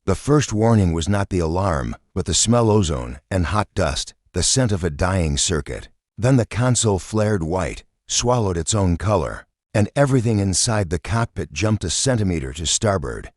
The first warning was not the alarm, but the smell ozone and hot dust, the scent of a dying circuit. Then the console flared white, swallowed its own color, and everything inside the cockpit jumped a centimeter to starboard.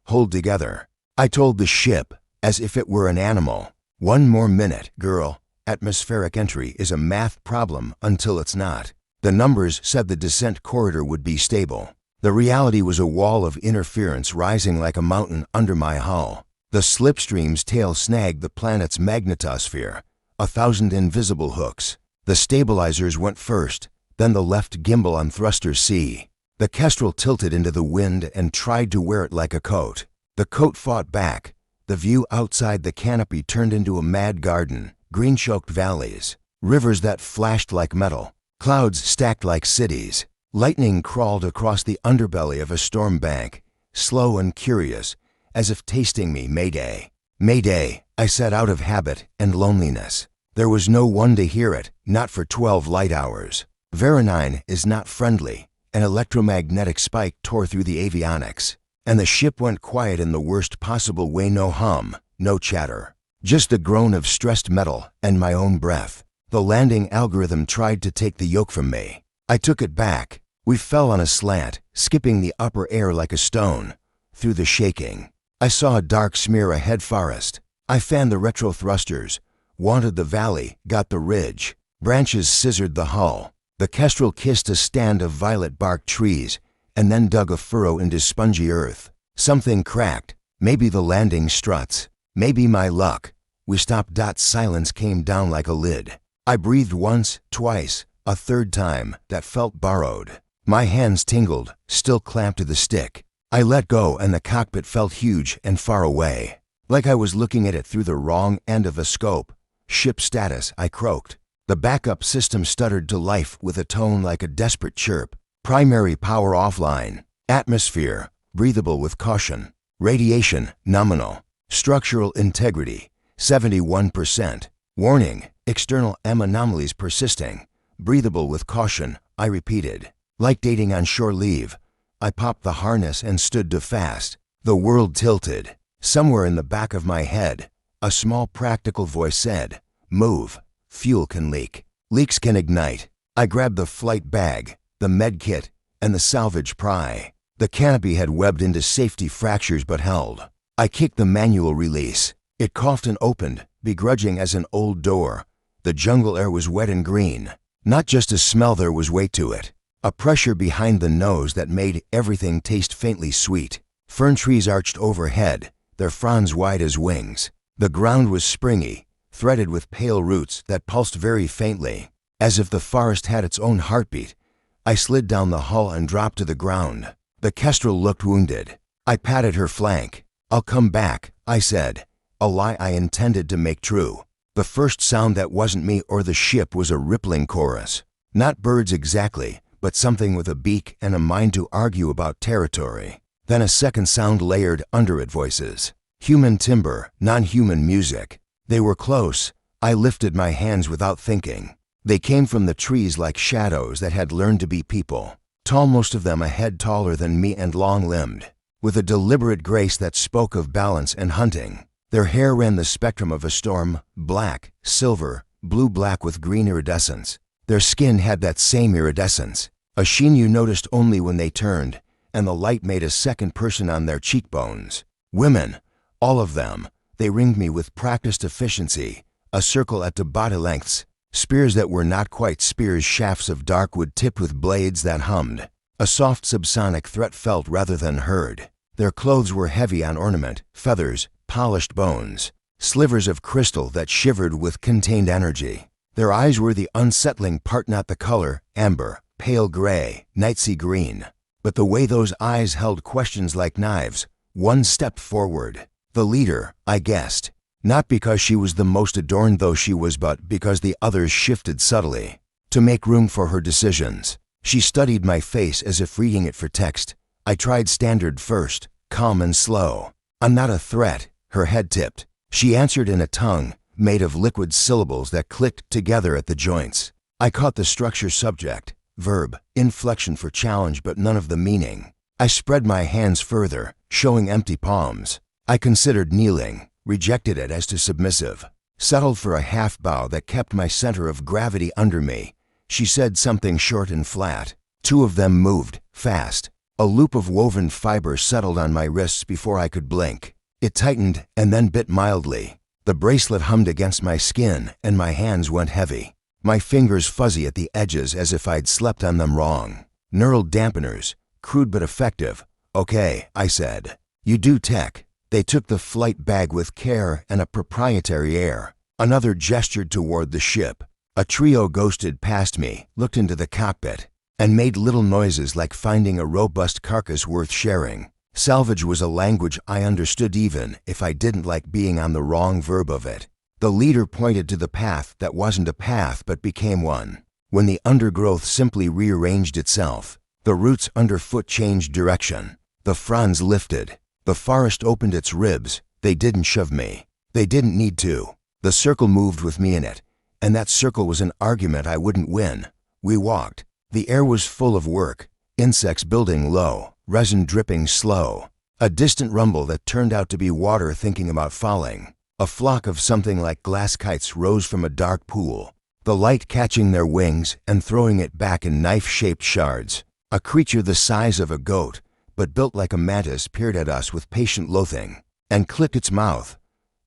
Hold together. I told the ship, as if it were an animal. One more minute, girl. Atmospheric entry is a math problem until it's not. The numbers said the descent corridor would be stable. The reality was a wall of interference rising like a mountain under my hull. The slipstream's tail snagged the planet's magnetosphere. 1,000 invisible hooks. The stabilizers went first, then the left gimbal on thruster C. The Kestrel tilted into the wind and tried to wear it like a coat. The coat fought back. The view outside the canopy turned into a mad garden, green-choked valleys, rivers that flashed like metal, clouds stacked like cities. Lightning crawled across the underbelly of a storm bank, slow and curious, as if tasting me. Mayday. Mayday, I said out of habit and loneliness. There was no one to hear it, not for 12 light hours. Veronine is not friendly. An electromagnetic spike tore through the avionics, and the ship went quiet in the worst possible way. No hum, no chatter. Just the groan of stressed metal and my own breath. The landing algorithm tried to take the yoke from me. I took it back. We fell on a slant, skipping the upper air like a stone. Through the shaking, I saw a dark smear ahead. Forest. I fanned the retro thrusters, wanted the valley, got the ridge. Branches scissored the hull. The Kestrel kissed a stand of violet-barked trees and then dug a furrow into spongy earth. Something cracked. Maybe the landing struts. Maybe my luck. We stopped. Silence came down like a lid. I breathed once, twice, a third time that felt borrowed. My hands tingled, still clamped to the stick. I let go and the cockpit felt huge and far away, like I was looking at it through the wrong end of a scope. Ship status, I croaked. The backup system stuttered to life with a tone like a desperate chirp. Primary power offline. Atmosphere, breathable with caution. Radiation, nominal. Structural integrity, 71%. Warning, external M anomalies persisting. Breathable with caution, I repeated. Like dating on shore leave. I popped the harness and stood to fast. The world tilted. Somewhere in the back of my head, a small practical voice said, "Move. Fuel can leak. Leaks can ignite." I grabbed the flight bag, the med kit, and the salvage pry. The canopy had webbed into safety fractures but held. I kicked the manual release. It coughed and opened, begrudging as an old door. The jungle air was wet and green. Not just a smell, there was weight to it. A pressure behind the nose that made everything taste faintly sweet. Fern trees arched overhead, their fronds wide as wings. The ground was springy, threaded with pale roots that pulsed very faintly, as if the forest had its own heartbeat. I slid down the hull and dropped to the ground. The Kestrel looked wounded. I patted her flank. "I'll come back," I said, a lie I intended to make true. The first sound that wasn't me or the ship was a rippling chorus. Not birds exactly, but something with a beak and a mind to argue about territory. Then a second sound layered under it, voices. Human timbre, non-human music. They were close. I lifted my hands without thinking. They came from the trees like shadows that had learned to be people. Tall, most of them a head taller than me and long-limbed, with a deliberate grace that spoke of balance and hunting. Their hair ran the spectrum of a storm, black, silver, blue-black with green iridescence. Their skin had that same iridescence, a sheen you noticed only when they turned, and the light made a second person on their cheekbones. Women, all of them. They ringed me with practiced efficiency, a circle at the body lengths, spears that were not quite spears, shafts of dark wood tipped with blades that hummed. A soft subsonic threat felt rather than heard. Their clothes were heavy on ornament, feathers, polished bones, slivers of crystal that shivered with contained energy. Their eyes were the unsettling part, not the color, amber, pale gray, night sea green. But the way those eyes held questions like knives. One stepped forward. The leader, I guessed. Not because she was the most adorned, though she was, but because the others shifted subtly to make room for her decisions. She studied my face as if reading it for text. I tried standard first, calm and slow. "I'm not a threat," her head tipped. She answered in a tongue made of liquid syllables that clicked together at the joints. I caught the structure: subject, verb, inflection for challenge, but none of the meaning. I spread my hands further, showing empty palms. I considered kneeling, rejected it as too submissive, settled for a half bow that kept my center of gravity under me. She said something short and flat. Two of them moved, fast. A loop of woven fiber settled on my wrists before I could blink. It tightened and then bit mildly. The bracelet hummed against my skin and my hands went heavy. My fingers fuzzy at the edges as if I'd slept on them wrong. Neural dampeners, crude but effective. Okay, I said. You do tech. They took the flight bag with care and a proprietary air. Another gestured toward the ship. A trio ghosted past me, looked into the cockpit, and made little noises like finding a robust carcass worth sharing. Salvage was a language I understood even if I didn't like being on the wrong verb of it. The leader pointed to the path that wasn't a path but became one. When the undergrowth simply rearranged itself, the roots underfoot changed direction. The fronds lifted. The forest opened its ribs. They didn't shove me. They didn't need to. The circle moved with me in it, and that circle was an argument I wouldn't win. We walked. The air was full of work, insects building low, resin dripping slow, a distant rumble that turned out to be water thinking about falling. A flock of something like glass kites rose from a dark pool, the light catching their wings and throwing it back in knife-shaped shards. A creature the size of a goat, but built like a mantis, peered at us with patient loathing and clicked its mouth.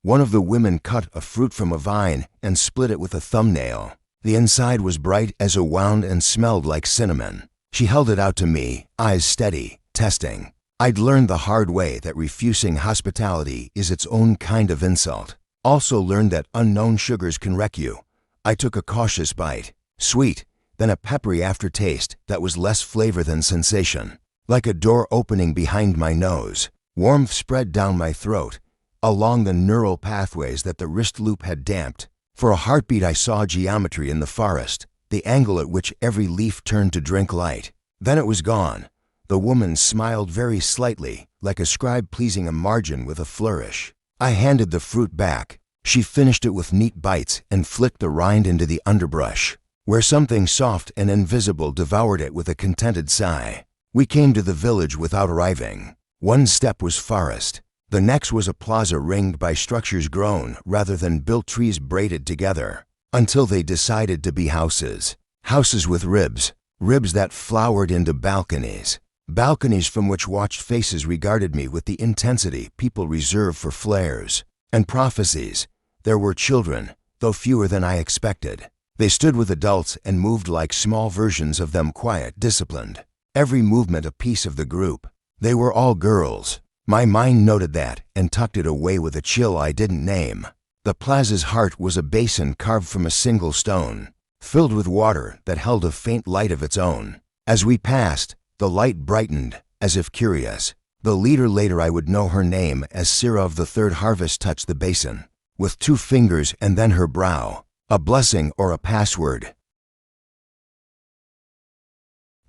One of the women cut a fruit from a vine and split it with a thumbnail. The inside was bright as a wound and smelled like cinnamon. She held it out to me, eyes steady, testing. I'd learned the hard way that refusing hospitality is its own kind of insult. Also learned that unknown sugars can wreck you. I took a cautious bite. Sweet, then a peppery aftertaste that was less flavor than sensation. Like a door opening behind my nose, warmth spread down my throat, along the neural pathways that the wrist loop had damped. For a heartbeat I saw geometry in the forest, the angle at which every leaf turned to drink light. Then it was gone. The woman smiled very slightly, like a scribe pleasing a margin with a flourish. I handed the fruit back. She finished it with neat bites and flicked the rind into the underbrush, where something soft and invisible devoured it with a contented sigh. We came to the village without arriving. One step was forest. The next was a plaza ringed by structures grown rather than built, trees braided together, until they decided to be houses. Houses with ribs, ribs that flowered into balconies. Balconies from which watched faces regarded me with the intensity people reserve for flares. And prophecies. There were children, though fewer than I expected. They stood with adults and moved like small versions of them, quiet, disciplined. Every movement a piece of the group. They were all girls. My mind noted that and tucked it away with a chill I didn't name. The plaza's heart was a basin carved from a single stone, filled with water that held a faint light of its own. As we passed, the light brightened, as if curious. The leader, later I would know her name as Sira of the Third Harvest, touched the basin, with 2 fingers and then her brow, a blessing or a password.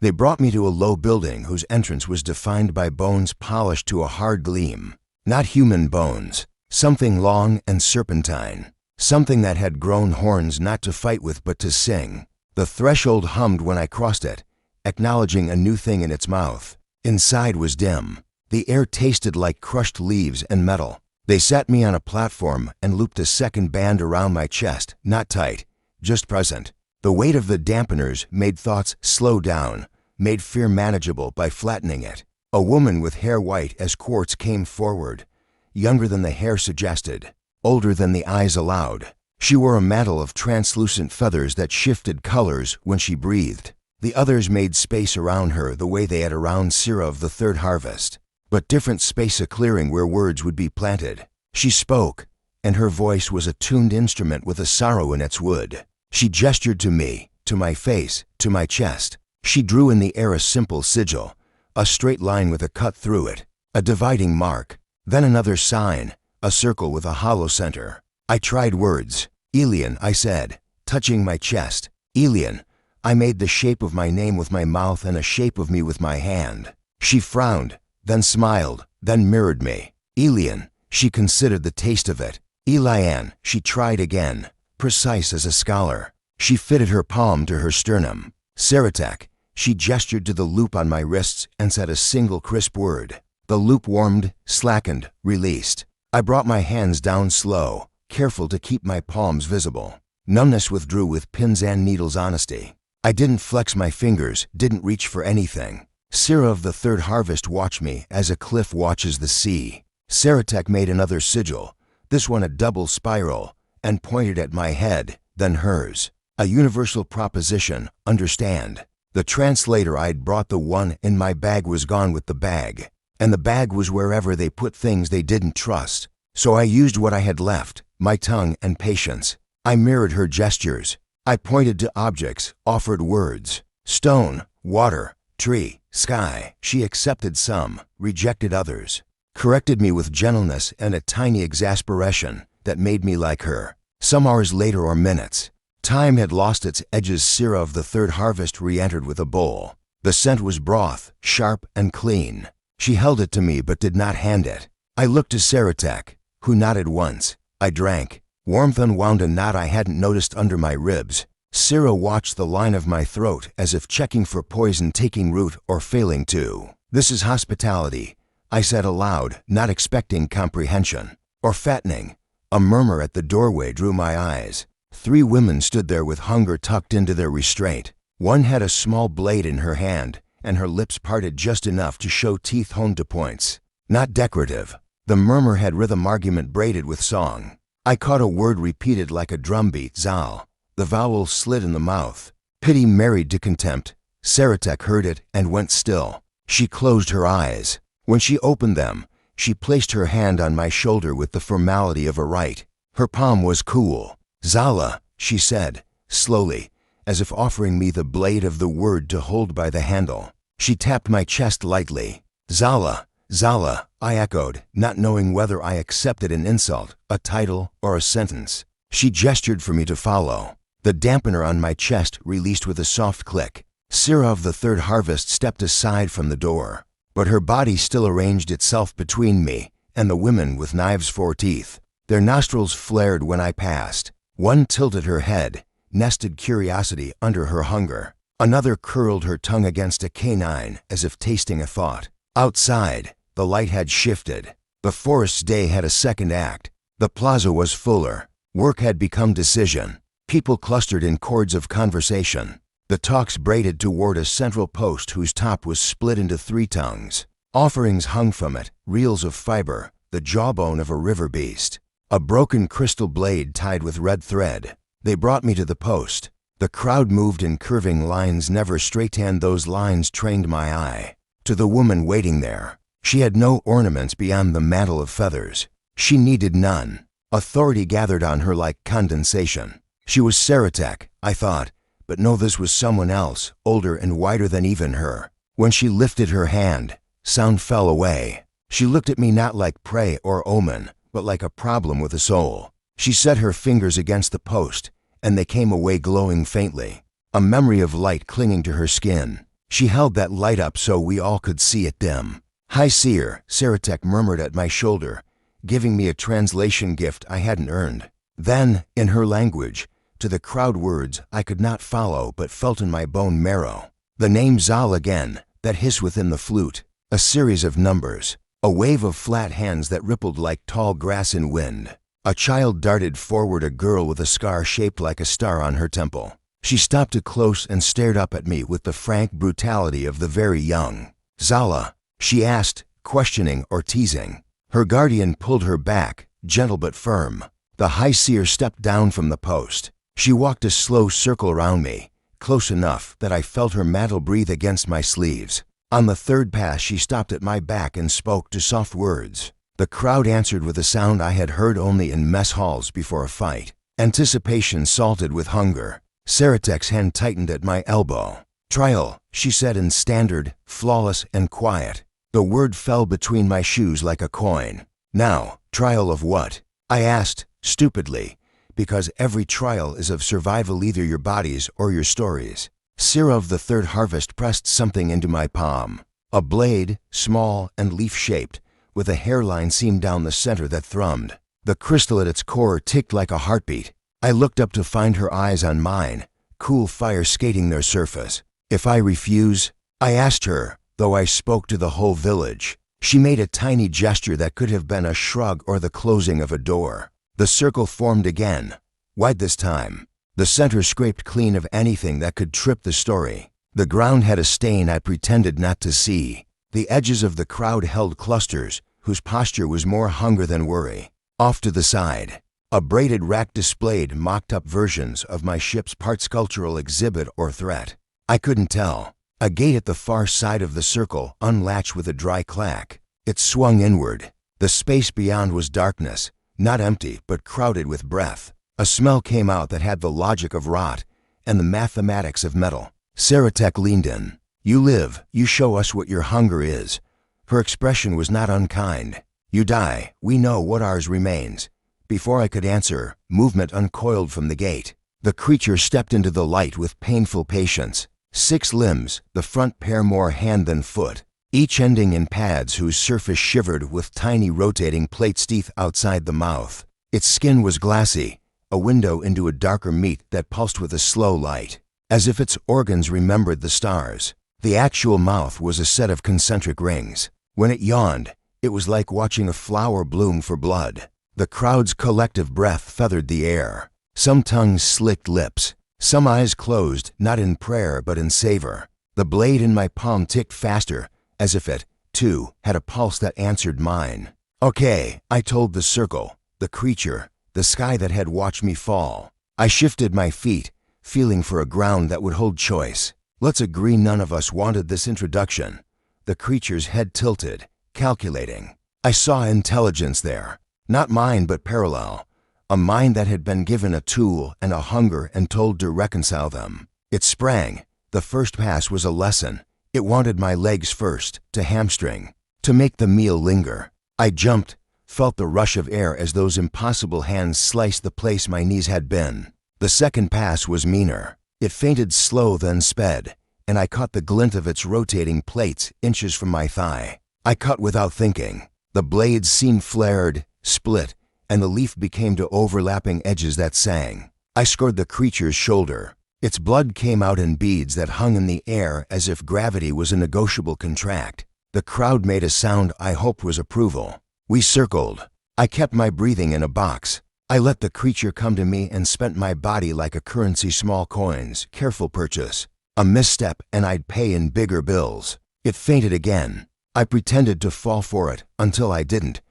They brought me to a low building whose entrance was defined by bones polished to a hard gleam. Not human bones, something long and serpentine, something that had grown horns not to fight with but to sing. The threshold hummed when I crossed it, acknowledging a new thing in its mouth. Inside was dim. The air tasted like crushed leaves and metal. They sat me on a platform and looped a second band around my chest, not tight, just present. The weight of the dampeners made thoughts slow down, made fear manageable by flattening it. A woman with hair white as quartz came forward, younger than the hair suggested, older than the eyes allowed. She wore a mantle of translucent feathers that shifted colors when she breathed. The others made space around her the way they had around Sira of the Third Harvest, but different space, a clearing where words would be planted. She spoke, and her voice was a tuned instrument with a sorrow in its wood. She gestured to me, to my face, to my chest. She drew in the air a simple sigil, a straight line with a cut through it, a dividing mark, then another sign, a circle with a hollow center. I tried words. Elian, I said, touching my chest. Elian. I made the shape of my name with my mouth and a shape of me with my hand. She frowned, then smiled, then mirrored me. Elian. She considered the taste of it. Elian. She tried again. Precise as a scholar. She fitted her palm to her sternum. Saratek. She gestured to the loop on my wrists and said a single crisp word. The loop warmed, slackened, released. I brought my hands down slow, careful to keep my palms visible. Numbness withdrew with pins and needles honesty. I didn't flex my fingers, didn't reach for anything. Sira of the third harvest watched me as a cliff watches the sea. Saratek made another sigil, this one a double spiral, and pointed at my head, then hers. A universal proposition, understand. The translator I'd brought, the one in my bag, was gone with the bag. And the bag was wherever they put things they didn't trust. So I used what I had left, my tongue and patience. I mirrored her gestures. I pointed to objects, offered words. Stone, water, tree, sky. She accepted some, rejected others. Corrected me with gentleness and a tiny exasperation that made me like her. Some hours later, or minutes, time had lost its edges. Sira of the third harvest re-entered with a bowl. The scent was broth, sharp and clean. She held it to me but did not hand it. I looked to Saratek, who nodded once. I drank. Warmth unwound a knot I hadn't noticed under my ribs. Sira watched the line of my throat as if checking for poison taking root or failing to. This is hospitality, I said aloud, not expecting comprehension. Or fattening. A murmur at the doorway drew my eyes. 3 women stood there with hunger tucked into their restraint. One had a small blade in her hand, and her lips parted just enough to show teeth honed to points. Not decorative. The murmur had rhythm, argument braided with song. I caught a word repeated like a drumbeat, Zal. The vowel slid in the mouth. Pity married to contempt. Saratek heard it and went still. She closed her eyes. When she opened them, she placed her hand on my shoulder with the formality of a rite. Her palm was cool. Zala, she said, slowly, as if offering me the blade of the word to hold by the handle. She tapped my chest lightly. Zala, Zala, I echoed, not knowing whether I accepted an insult, a title, or a sentence. She gestured for me to follow. The dampener on my chest released with a soft click. Sira of the third harvest stepped aside from the door, but her body still arranged itself between me and the women with knives for teeth. Their nostrils flared when I passed. One tilted her head, nested curiosity under her hunger. Another curled her tongue against a canine as if tasting a thought. Outside, the light had shifted. The forest's day had a second act. The plaza was fuller. Work had become decision. People clustered in chords of conversation. The talks braided toward a central post whose top was split into 3 tongues. Offerings hung from it, reels of fiber, the jawbone of a river beast. A broken crystal blade tied with red thread. They brought me to the post. The crowd moved in curving lines, never straight, and those lines trained my eye. To the woman waiting there. She had no ornaments beyond the mantle of feathers. She needed none. Authority gathered on her like condensation. She was Saratek, I thought, but no, this was someone else, older and whiter than even her. When she lifted her hand, sound fell away. She looked at me not like prey or omen, but like a problem with a soul. She set her fingers against the post, and they came away glowing faintly, a memory of light clinging to her skin. She held that light up so we all could see it dim. High Seer, Saratek murmured at my shoulder, giving me a translation gift I hadn't earned. Then, in her language, to the crowd words I could not follow but felt in my bone marrow. The name Zal again, that hiss within the flute. A series of numbers. A wave of flat hands that rippled like tall grass in wind. A child darted forward, a girl with a scar shaped like a star on her temple. She stopped too close and stared up at me with the frank brutality of the very young. Zala, she asked, questioning or teasing. Her guardian pulled her back, gentle but firm. The High Seer stepped down from the post. She walked a slow circle around me, close enough that I felt her mantle breathe against my sleeves. On the third pass, she stopped at my back and spoke to soft words. The crowd answered with a sound I had heard only in mess halls before a fight. Anticipation salted with hunger. Saratek's hand tightened at my elbow. Trial, she said in standard, flawless and quiet. The word fell between my shoes like a coin. Now, trial of what? I asked, stupidly, because every trial is of survival, either your bodies or your stories. Sira of the third harvest pressed something into my palm. A blade, small and leaf-shaped, with a hairline seamed down the center that thrummed. The crystal at its core ticked like a heartbeat. I looked up to find her eyes on mine, cool fire skating their surface. If I refuse, I asked her, though I spoke to the whole village. She made a tiny gesture that could have been a shrug or the closing of a door. The circle formed again, wide this time. The center scraped clean of anything that could trip the story. The ground had a stain I pretended not to see. The edges of the crowd held clusters, whose posture was more hunger than worry. Off to the side, a braided rack displayed mocked-up versions of my ship's part sculptural exhibit or threat. I couldn't tell. A gate at the far side of the circle unlatched with a dry clack. It swung inward. The space beyond was darkness, not empty but crowded with breath. A smell came out that had the logic of rot and the mathematics of metal. Saratek leaned in. "You live, you show us what your hunger is." Her expression was not unkind. "You die, we know what ours remains." Before I could answer, movement uncoiled from the gate. The creature stepped into the light with painful patience. 6 limbs, the front pair more hand than foot, each ending in pads whose surface shivered with tiny rotating plates teeth outside the mouth. Its skin was glassy, a window into a darker meat that pulsed with a slow light, as if its organs remembered the stars. The actual mouth was a set of concentric rings. When it yawned, it was like watching a flower bloom for blood. The crowd's collective breath feathered the air. Some tongues slicked lips. Some eyes closed, not in prayer but in savor. The blade in my palm ticked faster, as if it, too, had a pulse that answered mine. "Okay," I told the circle, the creature, the sky that had watched me fall. I shifted my feet, feeling for a ground that would hold choice. "Let's agree none of us wanted this introduction." The creature's head tilted, calculating. I saw intelligence there, not mine but parallel. A mind that had been given a tool and a hunger and told to reconcile them. It sprang. The first pass was a lesson. It wanted my legs first, to hamstring, to make the meal linger. I jumped, felt the rush of air as those impossible hands sliced the place my knees had been. The second pass was meaner. It fainted slow then sped, and I caught the glint of its rotating plates inches from my thigh. I cut without thinking. The blades seemed flared, split, and the leaf became to overlapping edges that sang. I scored the creature's shoulder. Its blood came out in beads that hung in the air as if gravity was a negotiable contract. The crowd made a sound I hoped was approval. We circled. I kept my breathing in a box. I let the creature come to me and spent my body like a currency, small coins, careful purchase. A misstep and I'd pay in bigger bills. It fainted again. I pretended to fall for it until I didn't.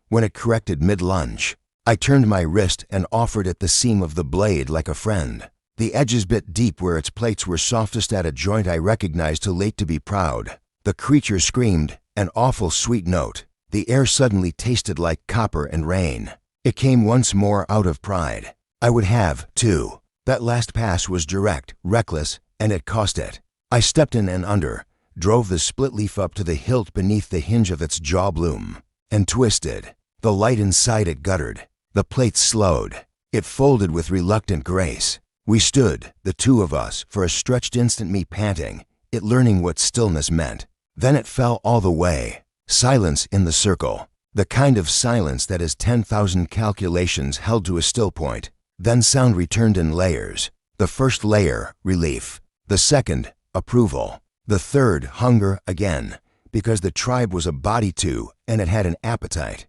When it corrected mid-lunge, I turned my wrist and offered it the seam of the blade like a friend. The edges bit deep where its plates were softest at a joint I recognized too late to be proud. The creature screamed, an awful sweet note. The air suddenly tasted like copper and rain. It came once more out of pride. I would have, too. That last pass was direct, reckless, and it cost it. I stepped in and under, drove the split leaf up to the hilt beneath the hinge of its jaw bloom, and twisted. The light inside it guttered. The plates slowed. It folded with reluctant grace. We stood, the two of us, for a stretched instant, me panting, it learning what stillness meant. Then it fell all the way. Silence in the circle. The kind of silence that is 10,000 calculations held to a still point. Then sound returned in layers. The first layer, relief. The second, approval. The third, hunger again, because the tribe was a body too, and it had an appetite.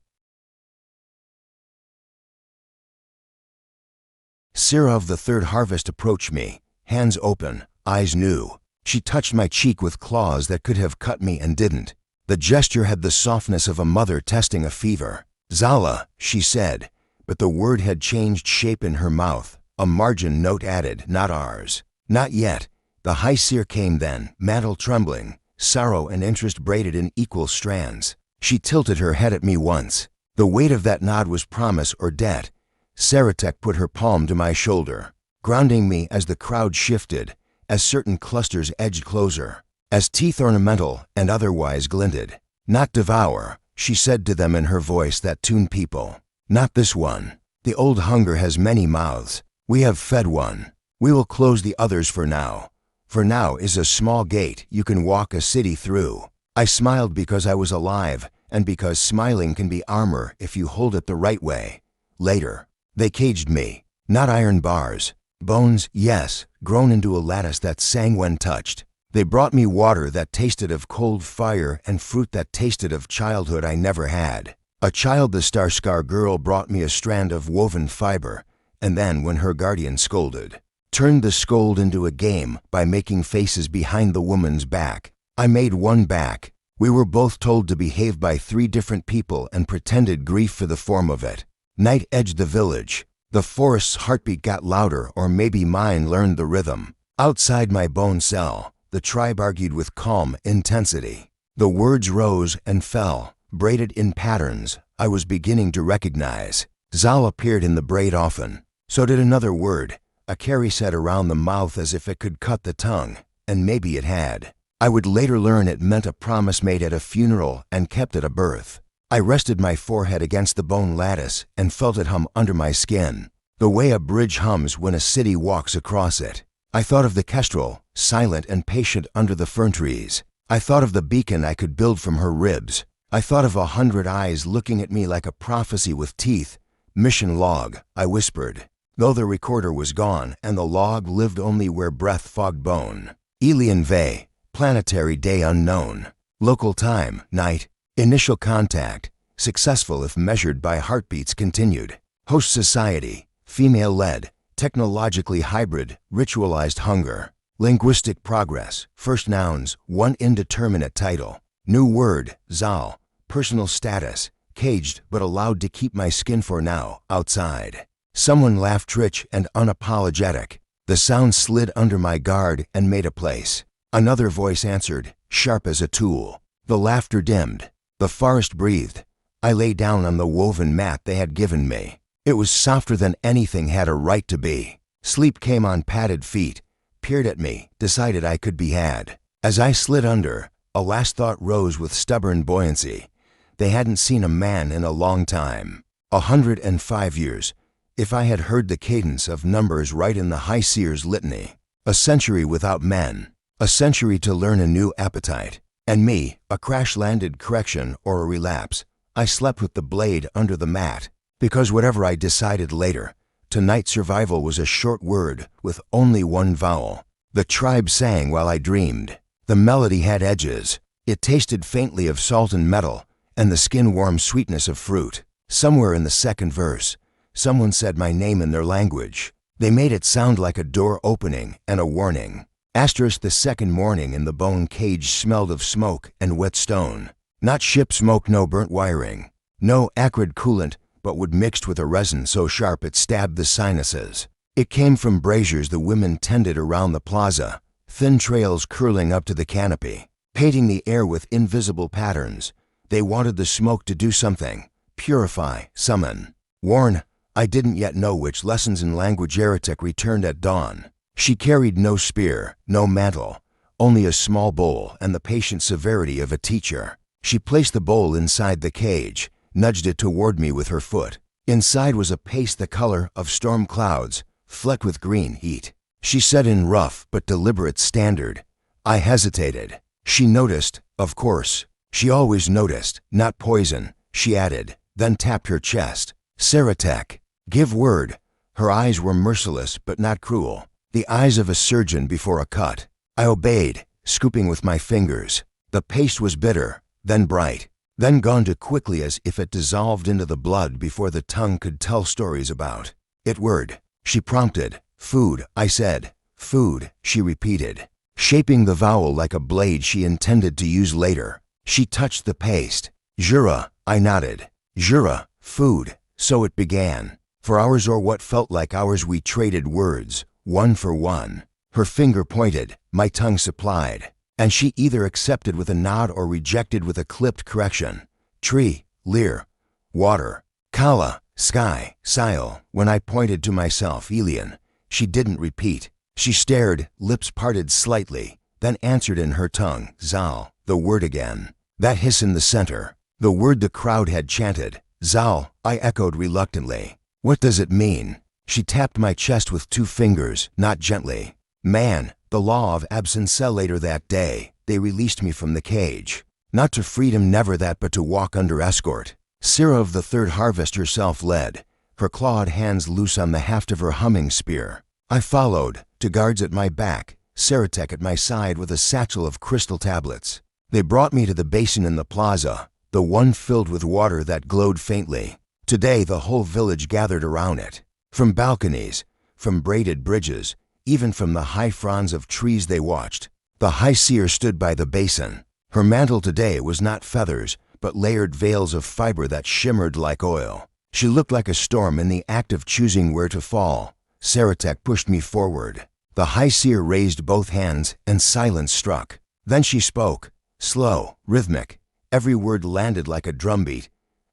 Sarah of the third harvest approached me, hands open, eyes new. She touched my cheek with claws that could have cut me and didn't. The gesture had the softness of a mother testing a fever. "Zala," she said, but the word had changed shape in her mouth, a margin note added, not ours. Not yet. The high seer came then, mantle trembling, sorrow and interest braided in equal strands. She tilted her head at me once. The weight of that nod was promise or debt. Saratek put her palm to my shoulder, grounding me as the crowd shifted, as certain clusters edged closer, as teeth ornamental and otherwise glinted. "Not devour," she said to them in her voice that tuned people. "Not this one. The old hunger has many mouths. We have fed one. We will close the others for now. For now is a small gate you can walk a city through." I smiled because I was alive, and because smiling can be armor if you hold it the right way. Later, they caged me. Not iron bars. Bones, yes, grown into a lattice that sang when touched. They brought me water that tasted of cold fire and fruit that tasted of childhood I never had. A child, the Starscar girl, brought me a strand of woven fiber, and then, when her guardian scolded, turned the scold into a game by making faces behind the woman's back. I made one back. We were both told to behave by 3 different people and pretended grief for the form of it. Night edged the village. The forest's heartbeat got louder, or maybe mine learned the rhythm. Outside my bone cell, the tribe argued with calm intensity. The words rose and fell, braided in patterns I was beginning to recognize. Zal appeared in the braid often. So did another word, a carry said around the mouth as if it could cut the tongue, and maybe it had. I would later learn it meant a promise made at a funeral and kept at a birth. I rested my forehead against the bone lattice and felt it hum under my skin, the way a bridge hums when a city walks across it. I thought of the kestrel, silent and patient under the fern trees. I thought of the beacon I could build from her ribs. I thought of 100 eyes looking at me like a prophecy with teeth. Mission log, I whispered, though the recorder was gone and the log lived only where breath fogged bone. Elian Vey, planetary day unknown. Local time, night. Initial contact, successful if measured by heartbeats continued. Host society, female-led, technologically hybrid, ritualized hunger. Linguistic progress, first nouns, 1 indeterminate title. New word, Zal, personal status, caged but allowed to keep my skin for now, outside. Someone laughed rich and unapologetic. The sound slid under my guard and made a place. Another voice answered, sharp as a tool. The laughter dimmed. The forest breathed. I lay down on the woven mat they had given me. It was softer than anything had a right to be. Sleep came on padded feet, peered at me, decided I could be had. As I slid under, a last thought rose with stubborn buoyancy. They hadn't seen a man in a long time. 105 years, if I had heard the cadence of numbers right in the High Seer's litany. A century without men. A century to learn a new appetite. And me, a crash-landed correction or a relapse. I slept with the blade under the mat, because whatever I decided later, tonight survival was a short word with only 1 vowel. The tribe sang while I dreamed. The melody had edges. It tasted faintly of salt and metal, and the skin-warm sweetness of fruit. Somewhere in the second verse, someone said my name in their language. They made it sound like a door opening and a warning. Asterisk, the second morning in the bone cage smelled of smoke and wet stone. Not ship smoke, no burnt wiring. No acrid coolant, but wood mixed with a resin so sharp it stabbed the sinuses. It came from braziers the women tended around the plaza, thin trails curling up to the canopy, painting the air with invisible patterns. They wanted the smoke to do something, purify, summon. Warn, I didn't yet know which lessons in language Eretic returned at dawn. She carried no spear, no mantle, only a small bowl and the patient severity of a teacher. She placed the bowl inside the cage, nudged it toward me with her foot. Inside was a paste the color of storm clouds, flecked with green heat. She said in rough but deliberate standard. I hesitated. She noticed, of course. She always noticed, not poison, she added, then tapped her chest. Saratech, give word. Her eyes were merciless but not cruel. The eyes of a surgeon before a cut. I obeyed, scooping with my fingers. The paste was bitter, then bright, then gone too quickly as if it dissolved into the blood before the tongue could tell stories about. It word, she prompted. Food, I said. Food, she repeated, shaping the vowel like a blade she intended to use later. She touched the paste. Jura, I nodded. Jura, food. So it began. For hours or what felt like hours we traded words, 1 for 1. Her finger pointed, my tongue supplied, and she either accepted with a nod or rejected with a clipped correction. Tree, leer, water, kala, sky, sile. When I pointed to myself, Elian, she didn't repeat. She stared, lips parted slightly, then answered in her tongue, Zal, the word again. That hiss in the center, the word the crowd had chanted. Zal, I echoed reluctantly. What does it mean? She tapped my chest with 2 fingers, not gently. Man, the law of absence. Later that day, they released me from the cage. Not to freedom, never that, but to walk under escort. Sira of the third harvest herself led, her clawed hands loose on the haft of her humming spear. I followed, to guards at my back, Saratek at my side with a satchel of crystal tablets. They brought me to the basin in the plaza, the one filled with water that glowed faintly. Today the whole village gathered around it. From balconies, from braided bridges, even from the high fronds of trees they watched. The high seer stood by the basin. Her mantle today was not feathers, but layered veils of fiber that shimmered like oil. She looked like a storm in the act of choosing where to fall. Saratek pushed me forward. The high seer raised both hands and silence struck. Then she spoke, slow, rhythmic. Every word landed like a drumbeat.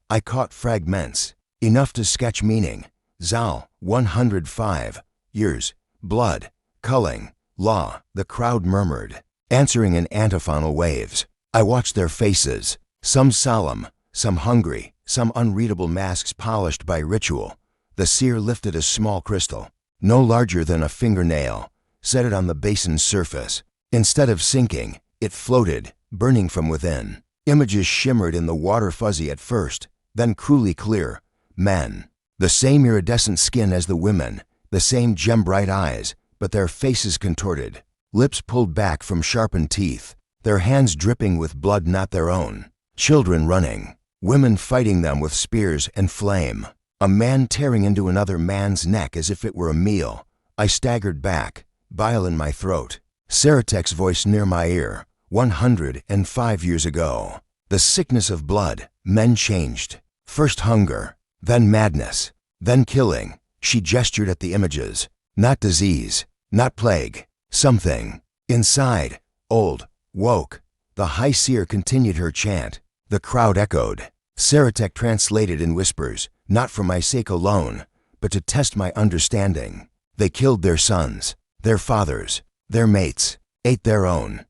I caught fragments, enough to sketch meaning. Zal, 105 years, blood, culling, law, the crowd murmured, answering in antiphonal waves. I watched their faces, some solemn, some hungry, some unreadable masks polished by ritual. The seer lifted a small crystal, no larger than a fingernail, set it on the basin's surface. Instead of sinking, it floated, burning from within. Images shimmered in the water, fuzzy at first, then cruelly clear. Men. The same iridescent skin as the women, the same gem-bright eyes, but their faces contorted, lips pulled back from sharpened teeth, their hands dripping with blood not their own. Children running, women fighting them with spears and flame, a man tearing into another man's neck as if it were a meal. I staggered back, bile in my throat. Saratek's voice near my ear. 105 years ago. The sickness of blood, men changed. First hunger, then madness, then killing. She gestured at the images. Not disease, not plague, something. Inside, old, woke. The high seer continued her chant. The crowd echoed. Saratek translated in whispers, not for my sake alone, but to test my understanding. They killed their sons, their fathers, their mates, ate their own.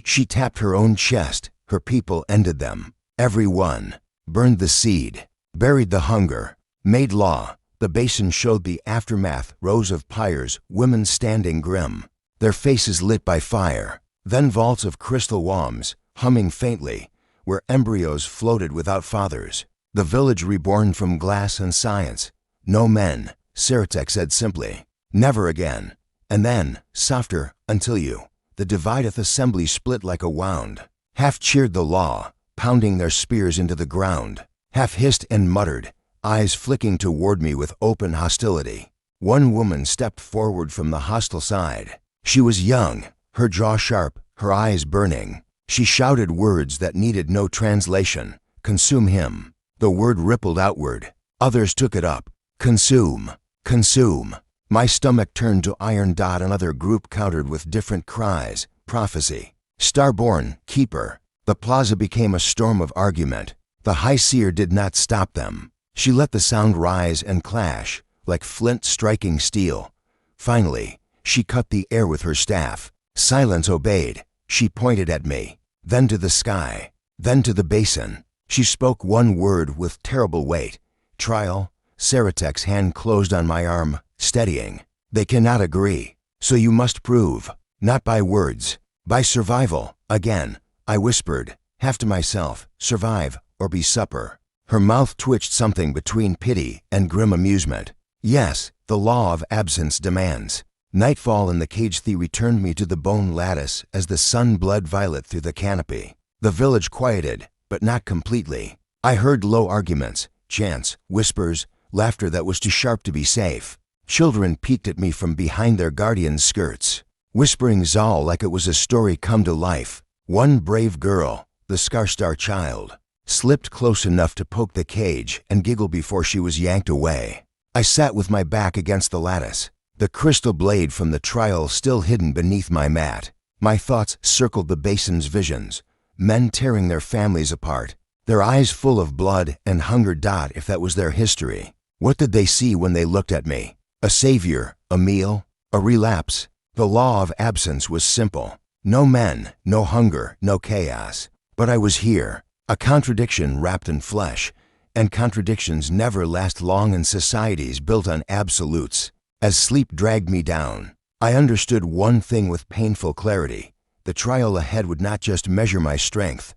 She tapped her own chest. Her people ended them. Every one. Burned the seed. Buried the hunger. Made law. The basin showed the aftermath. Rows of pyres, women standing grim, their faces lit by fire. Then vaults of crystal wams, humming faintly, where embryos floated without fathers. The village reborn from glass and science. No men, Saratek said simply. Never again. And then, softer, until you. The divideth assembly split like a wound. Half cheered the law, pounding their spears into the ground. Half hissed and muttered, eyes flicking toward me with open hostility. One woman stepped forward from the hostile side. She was young, her jaw sharp, her eyes burning. She shouted words that needed no translation. Consume him. The word rippled outward. Others took it up. Consume. Consume. My stomach turned to iron. Another group countered with different cries. Prophecy. Starborn. Keeper. The plaza became a storm of argument. The high seer did not stop them. She let the sound rise and clash, like flint striking steel. Finally, she cut the air with her staff. Silence obeyed. She pointed at me, then to the sky, then to the basin. She spoke one word with terrible weight. Trial. Saratek's hand closed on my arm, steadying. They cannot agree, so you must prove, not by words, by survival. Again, I whispered, half to myself, survive or be supper. Her mouth twitched something between pity and grim amusement. Yes, the law of absence demands. Nightfall in the cage thee returned me to the bone lattice as the sun bled violet through the canopy. The village quieted, but not completely. I heard low arguments, chants, whispers, laughter that was too sharp to be safe. Children peeked at me from behind their guardians' skirts, whispering Zal like it was a story come to life. One brave girl, the Skarstar child, slipped close enough to poke the cage and giggle before she was yanked away. I sat with my back against the lattice, the crystal blade from the trial still hidden beneath my mat. My thoughts circled the basin's visions, men tearing their families apart, their eyes full of blood and hunger. If that was their history, what did they see when they looked at me? A savior, a meal, a relapse? The law of absence was simple. No men, no hunger, no chaos. But I was here, a contradiction wrapped in flesh, and contradictions never last long in societies built on absolutes. As sleep dragged me down, I understood one thing with painful clarity. The trial ahead would not just measure my strength.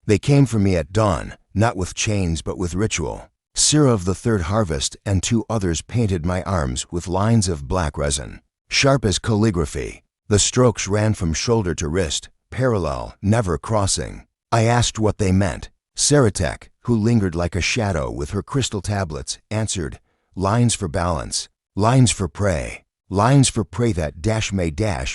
They came for me at dawn, not with chains but with ritual. Sira of the Third Harvest and 2 others painted my arms with lines of black resin, sharp as calligraphy. The strokes ran from shoulder to wrist, parallel, never crossing. I asked what they meant. Saratek, who lingered like a shadow with her crystal tablets, answered, "Lines for balance, lines for prey, lines for prey that may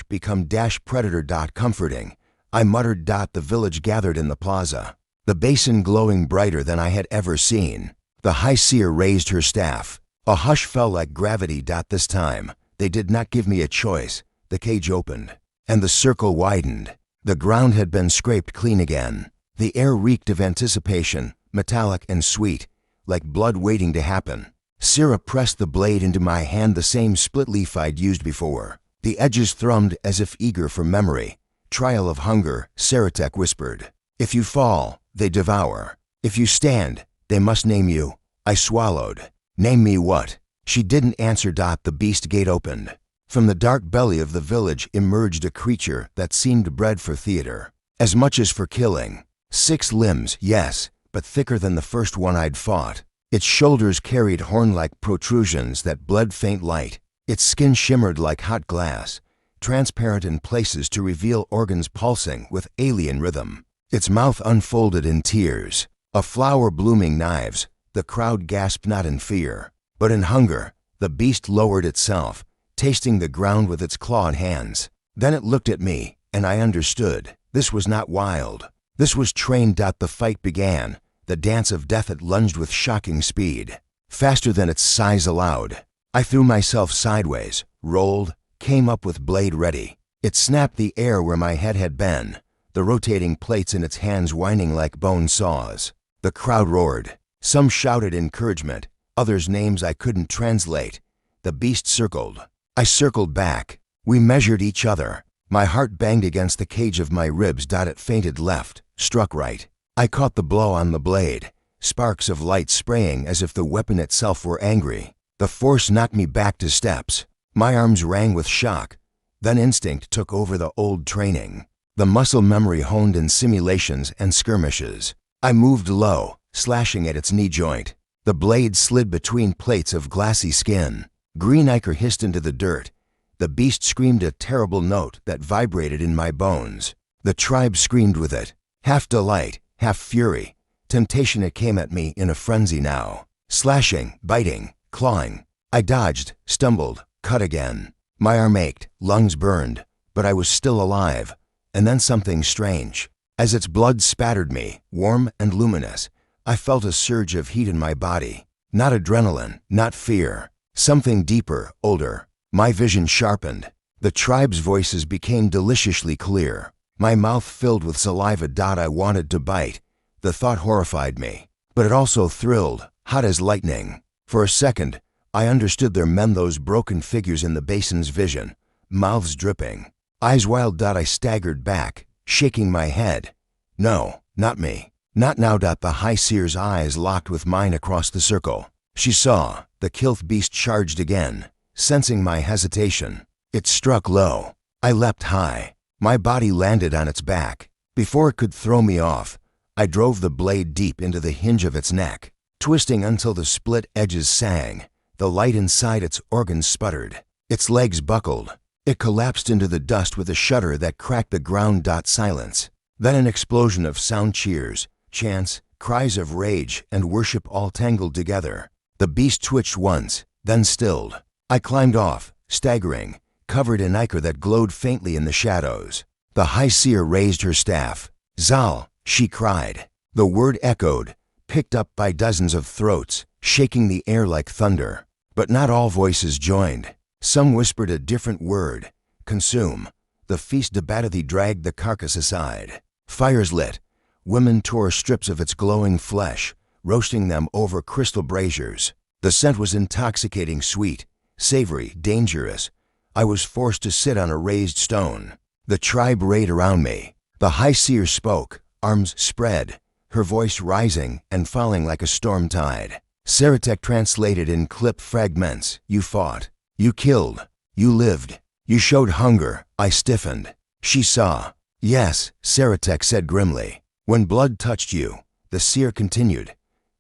become predator. Comforting." I muttered. The village gathered in the plaza, the basin glowing brighter than I had ever seen. The High Seer raised her staff. A hush fell like gravity. This time, they did not give me a choice. The cage opened, and the circle widened. The ground had been scraped clean again. The air reeked of anticipation, metallic and sweet, like blood waiting to happen. Sira pressed the blade into my hand, the same split leaf I'd used before. The edges thrummed as if eager for memory. "Trial of hunger," Saratek whispered. "If you fall, they devour. If you stand, they must name you." I swallowed. "Name me what?" She didn't answer. The beast gate opened. From the dark belly of the village emerged a creature that seemed bred for theater, as much as for killing. 6 limbs, yes, but thicker than the first one I'd fought. Its shoulders carried horn-like protrusions that bled faint light. Its skin shimmered like hot glass, transparent in places to reveal organs pulsing with alien rhythm. Its mouth unfolded in tears, a flower blooming knives. The crowd gasped not in fear, but in hunger. The beast lowered itself, tasting the ground with its clawed hands. Then it looked at me, and I understood. This was not wild. This was trained. The fight began, the dance of death. It lunged with shocking speed, faster than its size allowed. I threw myself sideways, rolled, came up with blade ready. It snapped the air where my head had been, the rotating plates in its hands whining like bone saws. The crowd roared. Some shouted encouragement, others names I couldn't translate. The beast circled. I circled back. We measured each other. My heart banged against the cage of my ribs. It feinted left, struck right. I caught the blow on the blade, sparks of light spraying as if the weapon itself were angry. The force knocked me back to steps. My arms rang with shock. Then instinct took over, the old training, the muscle memory honed in simulations and skirmishes. I moved low, slashing at its knee joint. The blade slid between plates of glassy skin. Green ichor hissed into the dirt. The beast screamed a terrible note that vibrated in my bones. The tribe screamed with it, half delight, half fury. Temptation. It came at me in a frenzy now, slashing, biting, clawing. I dodged, stumbled, cut again. My arm ached, lungs burned, but I was still alive. And then something strange. As its blood spattered me, warm and luminous, I felt a surge of heat in my body. Not adrenaline, not fear. Something deeper, older. My vision sharpened. The tribe's voices became deliciously clear. My mouth filled with saliva. I wanted to bite. The thought horrified me, but it also thrilled, hot as lightning. For a second, I understood their men, those broken figures in the basin's vision, mouths dripping, eyes wild. I staggered back, shaking my head. No, not me. Not now. The High Seer's eyes locked with mine across the circle. She saw. The Kilth beast charged again, sensing my hesitation. It struck low. I leapt high. My body landed on its back. Before it could throw me off, I drove the blade deep into the hinge of its neck, twisting until the split edges sang. The light inside its organs sputtered. Its legs buckled. It collapsed into the dust with a shudder that cracked the ground. Silence. Then an explosion of sound, cheers, chants, cries of rage and worship all tangled together. The beast twitched once, then stilled. I climbed off, staggering, covered in ichor that glowed faintly in the shadows. The High Seer raised her staff. "Zal," she cried. The word echoed, picked up by dozens of throats, shaking the air like thunder. But not all voices joined. Some whispered a different word. "Consume." The feast Debatati dragged the carcass aside. Fires lit. Women tore strips of its glowing flesh, roasting them over crystal braziers. The scent was intoxicating, sweet, savory, dangerous. I was forced to sit on a raised stone. The tribe rayed around me. The High Seer spoke, arms spread, her voice rising and falling like a storm tide. Saratek translated in clip fragments. "You fought. You killed. You lived. You showed hunger." I stiffened. She saw. "Yes," Saratek said grimly. "When blood touched you," the seer continued,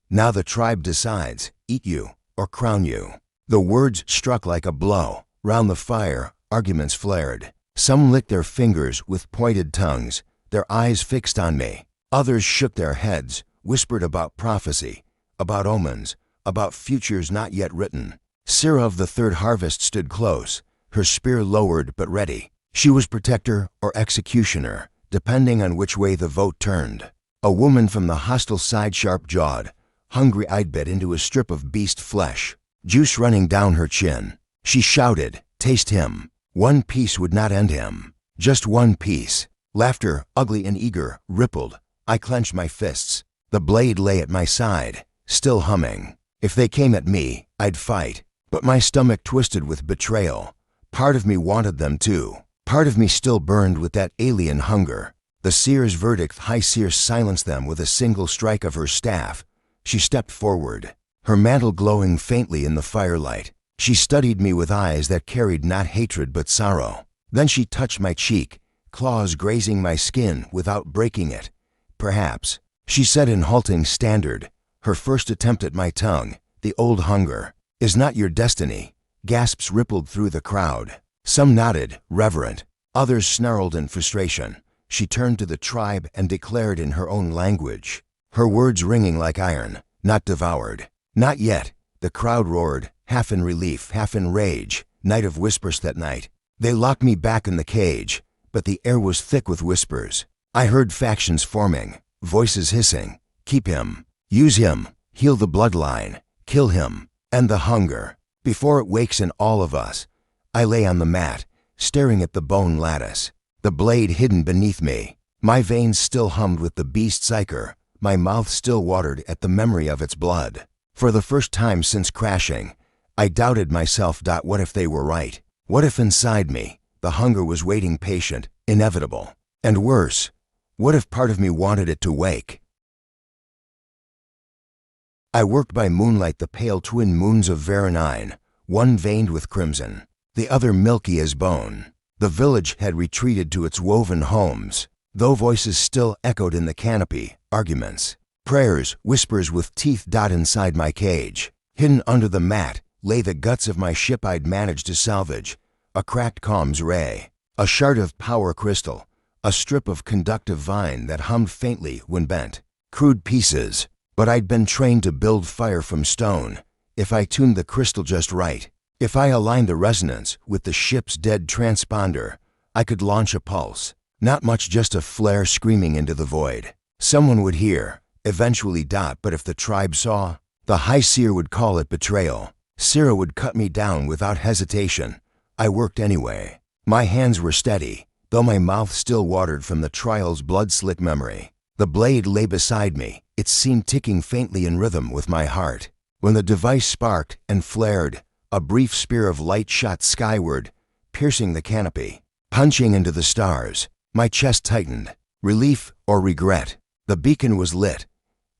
Now the tribe decides, eat you or crown you. The words struck like a blow. Round the fire, arguments flared. Some licked their fingers with pointed tongues, their eyes fixed on me. Others shook their heads, whispered about prophecy, about omens, about futures not yet written. Sira of the third harvest stood close, her spear lowered but ready. She was protector or executioner, depending on which way the vote turned. A woman from the hostile side, sharp-jawed, hungry-eyed, bit into a strip of beast flesh, juice running down her chin. She shouted, "Taste him." One piece would not end him. Just one piece. Laughter, ugly and eager, rippled. I clenched my fists. The blade lay at my side, still humming. If they came at me, I'd fight. But my stomach twisted with betrayal. Part of me wanted them too. Part of me still burned with that alien hunger. The seer's verdict, High Seer, silenced them with a single strike of her staff. She stepped forward, her mantle glowing faintly in the firelight. She studied me with eyes that carried not hatred but sorrow. Then she touched my cheek, claws grazing my skin without breaking it. "Perhaps," she said in halting standard, her first attempt at my tongue, "the old hunger is not your destiny." Gasps rippled through the crowd. Some nodded, reverent. Others snarled in frustration. She turned to the tribe and declared in her own language, her words ringing like iron, "Not devoured. Not yet." The crowd roared, half in relief, half in rage. Night of whispers that night. They locked me back in the cage, but the air was thick with whispers. I heard factions forming, voices hissing. "Keep him. Use him. Heal the bloodline. Kill him. End the hunger before it wakes in all of us." I lay on the mat, staring at the bone lattice, the blade hidden beneath me. My veins still hummed with the beast's ichor, my mouth still watered at the memory of its blood. For the first time since crashing, I doubted myself. What if they were right? What if inside me, the hunger was waiting, patient, inevitable? And worse, what if part of me wanted it to wake? I worked by moonlight, the pale twin moons of Veronine, one veined with crimson, the other milky as bone. The village had retreated to its woven homes, though voices still echoed in the canopy, arguments, prayers, whispers with teeth. Inside my cage, hidden under the mat, lay the guts of my ship I'd managed to salvage, a cracked comms ray, a shard of power crystal, a strip of conductive vine that hummed faintly when bent. Crude pieces, but I'd been trained to build fire from stone. If I tuned the crystal just right, if I aligned the resonance with the ship's dead transponder, I could launch a pulse. Not much, just a flare screaming into the void. Someone would hear, eventually. But if the tribe saw, the High Seer would call it betrayal. Sira would cut me down without hesitation. I worked anyway. My hands were steady, though my mouth still watered from the trial's blood-slick memory. The blade lay beside me, its seam ticking faintly in rhythm with my heart. When the device sparked and flared, a brief spear of light shot skyward, piercing the canopy, punching into the stars. My chest tightened. Relief or regret? The beacon was lit.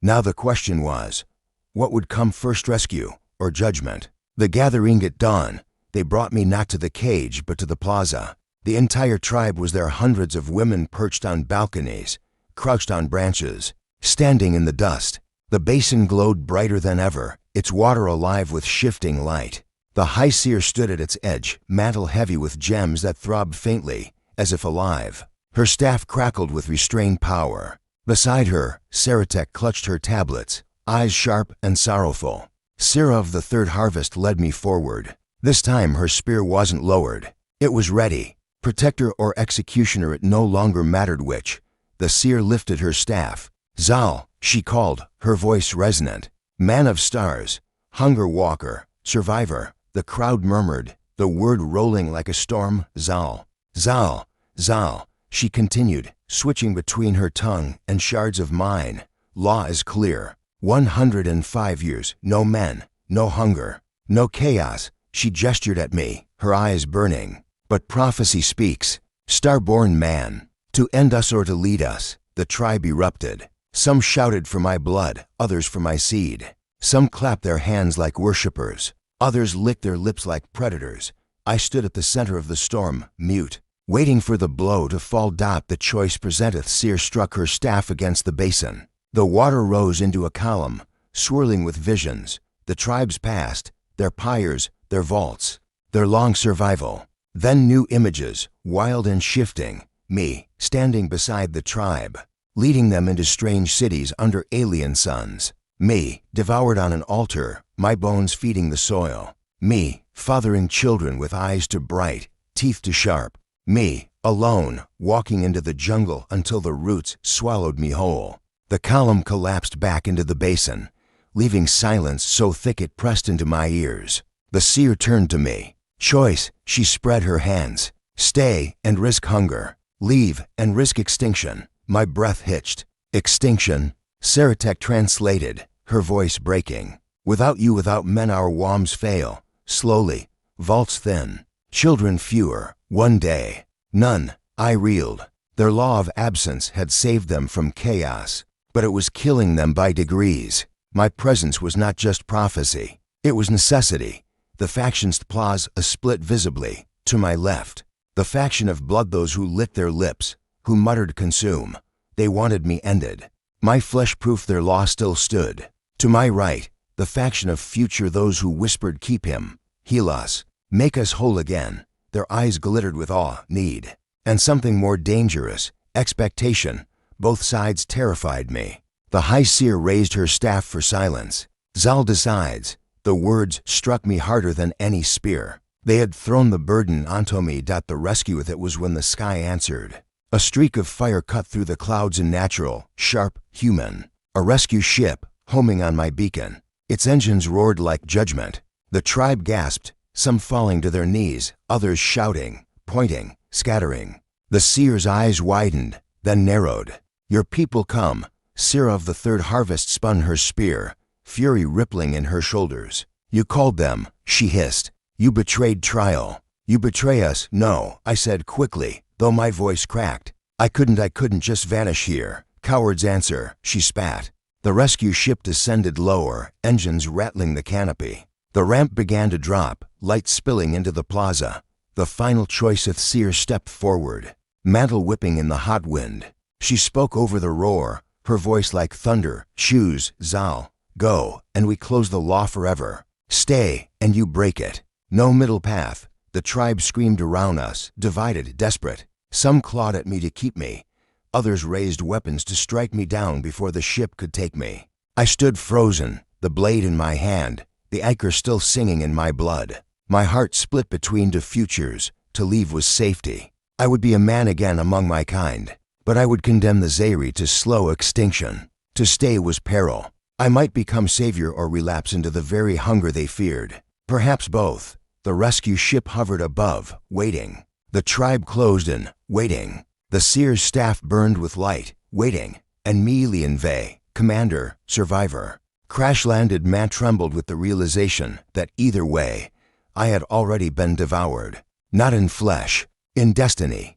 Now the question was, what would come first, rescue or judgment? The gathering at dawn. They brought me not to the cage but to the plaza. The entire tribe was there, hundreds of women perched on balconies, crouched on branches, standing in the dust. The basin glowed brighter than ever, its water alive with shifting light. The High Seer stood at its edge, mantle heavy with gems that throbbed faintly, as if alive. Her staff crackled with restrained power. Beside her, Saratek clutched her tablets, eyes sharp and sorrowful. Sira of the third harvest led me forward. This time her spear wasn't lowered. It was ready. Protector or executioner, it no longer mattered which. The seer lifted her staff. "Zal," she called, her voice resonant. "Man of stars, hunger walker, survivor." The crowd murmured, the word rolling like a storm. "Zal, Zal, Zal," she continued, switching between her tongue and shards of mine. "Law is clear. 105 years, no men, no hunger, no chaos." She gestured at me, her eyes burning. "But prophecy speaks. Star-born man. To end us or to lead us." The tribe erupted. Some shouted for my blood, others for my seed. Some clapped their hands like worshippers. Others licked their lips like predators. I stood at the center of the storm, mute, waiting for the blow to fall. The choice presenteth. Seer struck her staff against the basin. The water rose into a column, swirling with visions, the tribe's past, their pyres, their vaults, their long survival. Then new images, wild and shifting, me, standing beside the tribe, leading them into strange cities under alien suns. Me, devoured on an altar, my bones feeding the soil. Me, fathering children with eyes too bright, teeth too sharp. Me, alone, walking into the jungle until the roots swallowed me whole. The column collapsed back into the basin, leaving silence so thick it pressed into my ears. The seer turned to me. Choice, she spread her hands. Stay and risk hunger. Leave and risk extinction. My breath hitched. Extinction? Saratek translated, her voice breaking. Without you, without men, our wombs fail. Slowly, vaults thin. Children fewer, one day. None, I reeled. Their law of absence had saved them from chaos, but it was killing them by degrees. My presence was not just prophecy. It was necessity. The faction's applause a split visibly. To my left, the faction of blood, those who lit their lips, who muttered consume. They wanted me ended. My flesh proof their law still stood. To my right, the faction of future, those who whispered keep him, heal us, make us whole again. Their eyes glittered with awe, need, and something more dangerous, expectation. Both sides terrified me. The High Seer raised her staff for silence. Zal decides. The words struck me harder than any spear. They had thrown the burden onto me. The rescue with it was when the sky answered. A streak of fire cut through the clouds, and natural, sharp, human. A rescue ship, homing on my beacon. Its engines roared like judgment. The tribe gasped, some falling to their knees, others shouting, pointing, scattering. The seer's eyes widened, then narrowed. Your people come. Sira of the third harvest spun her spear, fury rippling in her shoulders. You called them, she hissed. You betrayed trial. You betray us. No, I said quickly, though my voice cracked. I couldn't just vanish here. Cowards answer, she spat. The rescue ship descended lower, engines rattling the canopy. The ramp began to drop, light spilling into the plaza. The final choiceth seer stepped forward, mantle whipping in the hot wind. She spoke over the roar, her voice like thunder. Choose, Zal. Go, and we close the law forever. Stay, and you break it. No middle path. The tribe screamed around us, divided, desperate. Some clawed at me to keep me. Others raised weapons to strike me down before the ship could take me. I stood frozen, the blade in my hand, the anchor still singing in my blood. My heart split between two futures. To leave was safety. I would be a man again among my kind, but I would condemn the Zeri to slow extinction. To stay was peril. I might become savior or relapse into the very hunger they feared. Perhaps both. The rescue ship hovered above, waiting. The tribe closed in, waiting. The seer's staff burned with light, waiting. And me, Lianvei, commander, survivor. Crash-landed, man trembled with the realization that either way, I had already been devoured. Not in flesh, in destiny.